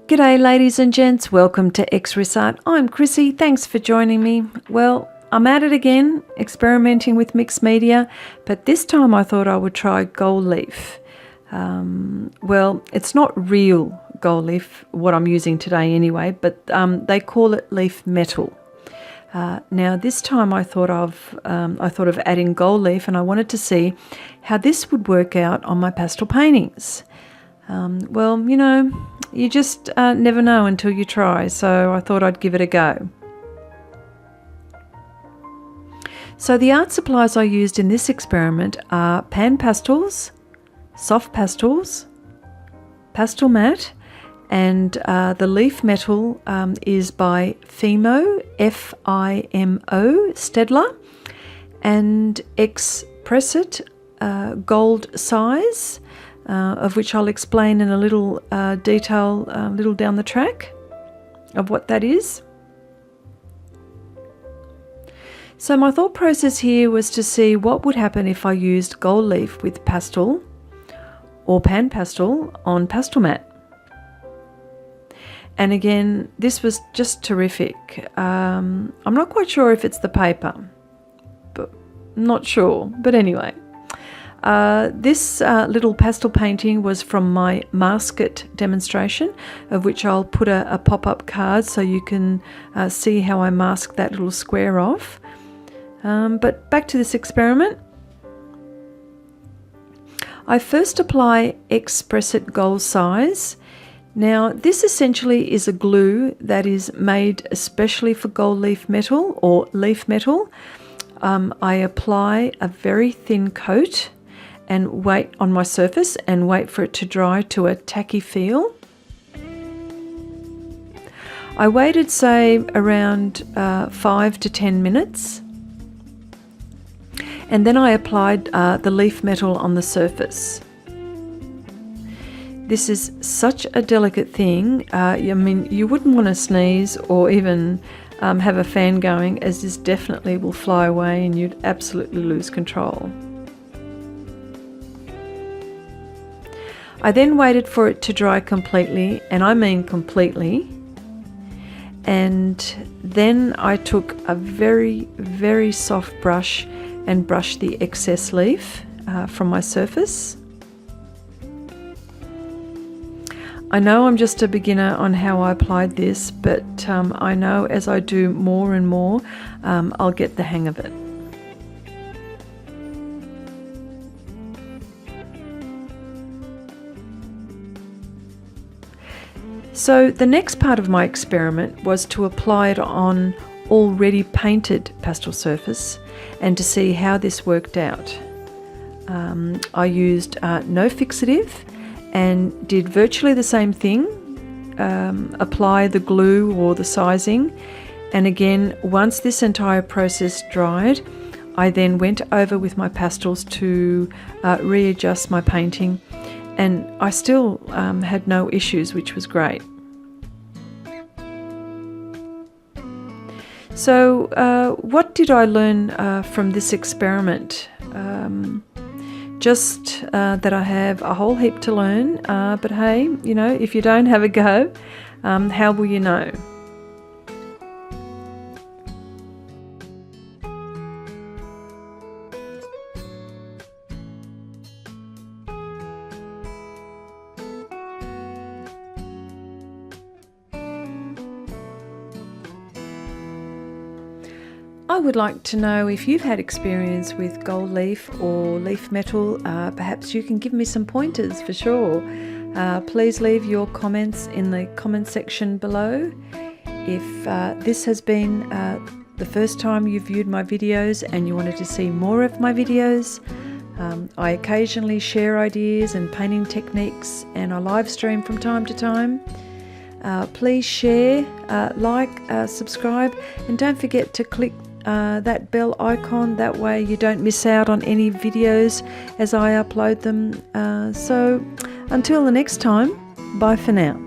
G'day ladies and gents, welcome to Xrissart. I'm Chrissy, thanks for joining me. Well, I'm at it again, experimenting with mixed media, but this time I thought I would try gold leaf. Well, it's not real gold leaf, what I'm using today anyway, but they call it leaf metal. Now this time I thought of adding gold leaf, and I wanted to see how this would work out on my pastel paintings. Well, you know, you just never know until you try, so I thought I'd give it a go. So the art supplies I used in this experiment are pan pastels, soft pastels, Pastelmat, and the leaf metal is by FIMO, F-I-M-O, Staedtler, and Xrissart gold size, of which I'll explain in a little detail little down the track of what that is. So my thought process here was to see what would happen if I used gold leaf with pastel or pan pastel on Pastelmat. And again, this was just terrific. I'm not quite sure if it's the paper, but I'm not sure. But anyway. This little pastel painting was from my masket demonstration, of which I'll put a pop-up card so you can see how I mask that little square off. But back to this experiment. I first apply Xrissart gold size. Now this essentially is a glue that is made especially for gold leaf metal or leaf metal. I apply a very thin coat and wait on my surface and wait for it to dry to a tacky feel. I waited, say, around 5 to 10 minutes, and then I applied the leaf metal on the surface. This is such a delicate thing. I mean, you wouldn't want to sneeze or even have a fan going, as this definitely will fly away and you'd absolutely lose control. I then waited for it to dry completely, and I mean completely, and then I took a very, very soft brush and brushed the excess leaf from my surface. I know I'm just a beginner on how I applied this, but I know as I do more and more, I'll get the hang of it. So the next part of my experiment was to apply it on already painted pastel surface and to see how this worked out. I used no fixative and did virtually the same thing, apply the glue or the sizing, and again, once this entire process dried, I then went over with my pastels to readjust my painting, and I still had no issues, which was great. So what did I learn from this experiment? Just that I have a whole heap to learn, but hey, you know, if you don't have a go, how will you know? I would like to know if you've had experience with gold leaf or leaf metal. Perhaps you can give me some pointers for sure. Please leave your comments in the comment section below. If this has been the first time you've viewed my videos and you wanted to see more of my videos, I occasionally share ideas and painting techniques, and I live stream from time to time. Please share, like, subscribe, and don't forget to click that bell icon. That way you don't miss out on any videos as I upload them. So until the next time, bye for now.